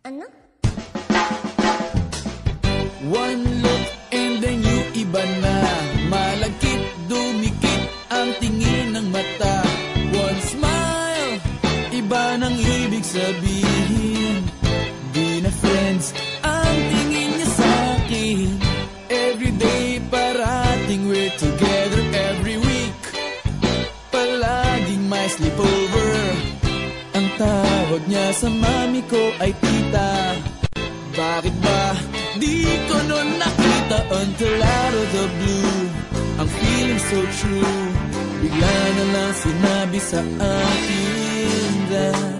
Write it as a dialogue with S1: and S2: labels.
S1: Ano?
S2: One look and then you iba na. Malagkit, dumikit ang tingin ng mata. One smile, iba nang ibig sabihin. Di na friends ang tingin niya sa'kin. Everyday parating we're together every week. Palaging may sleepover. Ang tawag niya sa mami ko ay tita. Bakit ba di ko nun nakita until out of the blue? Ang feeling so true, bigla na lang sinabi sa akin that